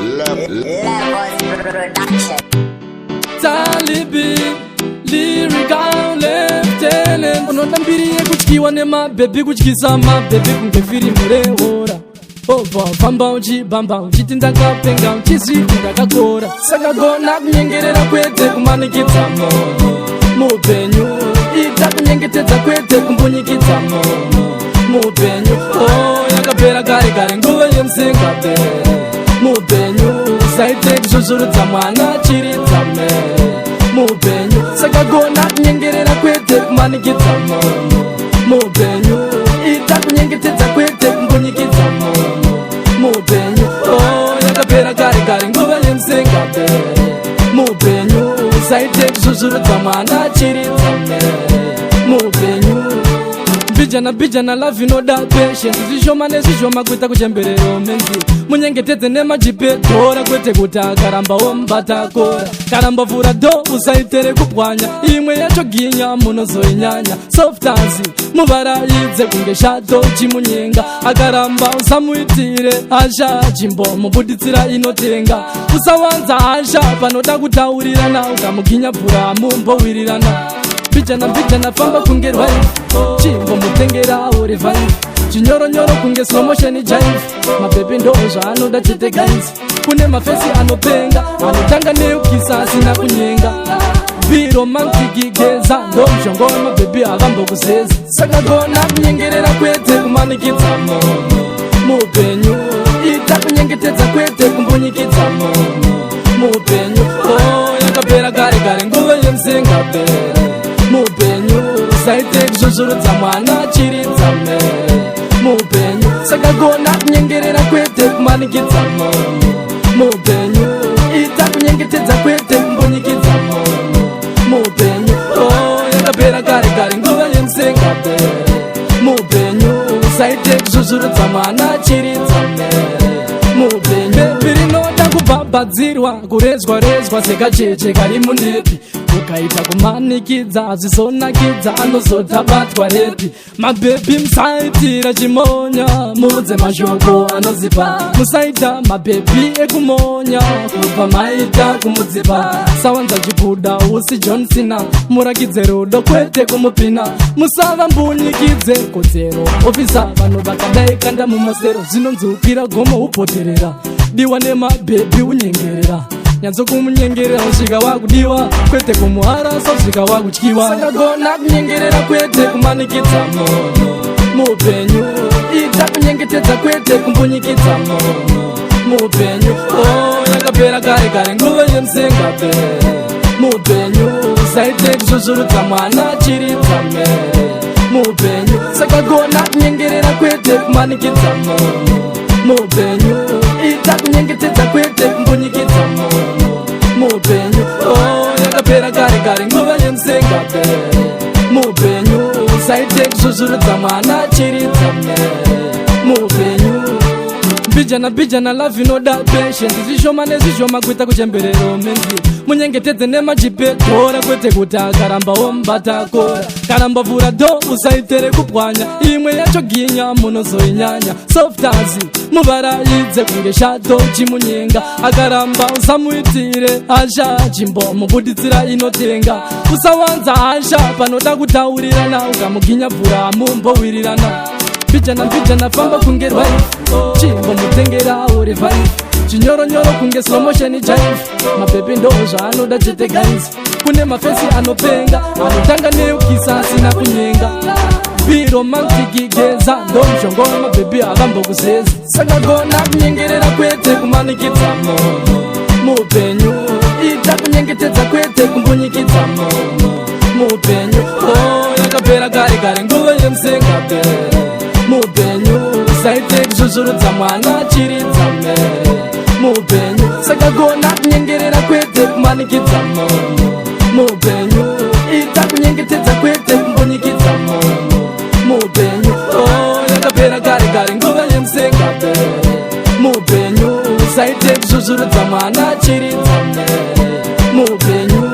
Levels Production. Talibi, lyrical lieutenant. Unotambiriye kuchikiwa nema baby kuchikisa ma baby kungefiri murehora. Oba famba uchibamba uchitinda kapenga uchizvitinda kakora. Saka gona kunyengerera kwete kumanikidza mono mupenyu. Ita kunyengetedza kwete kumbunyikidza mono mupenyu. Oh yakapera kare kare nguva yemusingapere mupenyu. Usaite kuzvuzvurudza mwana chiridza mere mupenyu. Saka gona kunyengerera kwete kumanikidza mono mupenyu. Ita kunyengetedza kwete kumbunyikidza mono mupenyu. Oh yakapera kare kare nguva yemusingapere mupenyu. Usaite kuzvuzvurudza mwana chiridza mere mupenyu. Bijana love inoda patience. Zvishoma nezvishoma kuita kuchemberero menzi. Munyengetedze nemajipetora kwete kuti akarambawo mubatakora. Karamba vhura do usaitere kupwanya. Imwe yacho ginya munozoinyanya. Softazi muvaraidze kunge shato chimunyenga. Akaramba usamuitire hasha chimbomubuditsira inotenga. Usawanza hasha panoda kutaurirana. Ukamuginya vhura mumbowirirana. Bijana famba kunge rwaifu chimbo mutengera uri vaifu. Chinyoronyoro kunge slow motion jive. Mabebi ndo zvaanoda chete guys. Kune mafesi anopenga anotanga neukisa asina kunyenga. Biro mankigigeza ndo mshongo mabebi akambokuzeza. Saka gona kunyengerera kwete kumanikidza mono mupenyu. Ita kunyengetedza kwete kumbunyikidza mono mupenyu. Oh yakapera kare kare nguva yemusingapere mupenyu. Usaite kuzvuzvurudza mwana chiridza mere mupenyu. Saka gona kunyengerera kwete kumanikidza mono mupenyu. Ita kunyengetedza kwete kumbunyikidza mono mupenyu. Oh yakapera kare kare nguva yemusingapere mupenyu. Usaite kuzvuzvurudza mwana chiridza mere mupenyu. Bebi rinoda kubhabhadzirwa kurezwa sekacheche kari munepi. Ukaita kumanikidza azvizonakidza anozotabatwa repi. Mabhebi musaitira chimonya muudze mashoko anozipa. Musaita mabhebi ekumonya kubva maita kumudzipa. Sawanza chibuda usi John Cena murakidze rudo kwete kumupina. Musava mbunyikidze kodzero ofisa vanhu vakadai kanda mumasero. Zvinonzukira gomo upoterera diwa nemabhebi unyengerera. Nyanzo kumunyengerera usvika wakudiwa kwete kumuharasa usvika wakutyiwa. Saka gona kunyengerera kwete kumanikidza mono mupenyu. Ita kunyengetedza kwete kumbunyikidza mono mupenyu. Oh yakapera kare kare nguva yemusingapere mupenyu. Usaite kuzvuzvurudza mwana chiridza mere mupenyu. Saka gona kunyengerera kwete kumanikidza mono mupenyu. Ita kunyengetedza kwete kumbunyikidza mono mupenyu. Oh yakapera kare kare nguva yemusingapere mupenyu. Usaite kuzvuzvurudza mwana chiridza mere mupenyu. Bijana love inoda patience. Zvishoma nezvishoma kuita kuchemberero menzi. Munyengetedze nemajipetora kwete kuti akarambawo mubatakora. Karamba vhura do usaitere kupwanya. Imwe yacho ginya munozoinyanya. Softazi muvaraidze kunge shato chimunyenga. Akaramba usamuitire hasha chimbomubuditsira inotenga. Usawanza hasha panoda kutaurirana. Ukamuginya vhura mumbowirirana. Bijana famba kunge rwaifu chimbo mutengera uri vaifu. Chinyoronyoro kunge slow motion jive. Mabebi ndo zvaanoda chete guys. Kune mafesi anopenga anotanga neukisa asina kunyenga. Biro mankigigeza ndo mshongo mabebi akambokuzeza. Saka gona kunyengerera kwete kumanikidza mono mupenyu. Ita kunyengetedza kwete kumbunyikidza mono mupenyu. Oh yakapera kare kare nguva yemusingapere mupenyu. Usaite kuzvuzvurudza mwana chiridza mere mupenyu. Saka gona kunyengerera kwete kumanikidza mono mupenyu. Ita kunyengetedza kwete kumbunyikidza mono mupenyu. Oh yakapera kare kare nguva yemusingapere mupenyu. Usaite kuzvuzvurudza mwana chiridza mere mupenyu.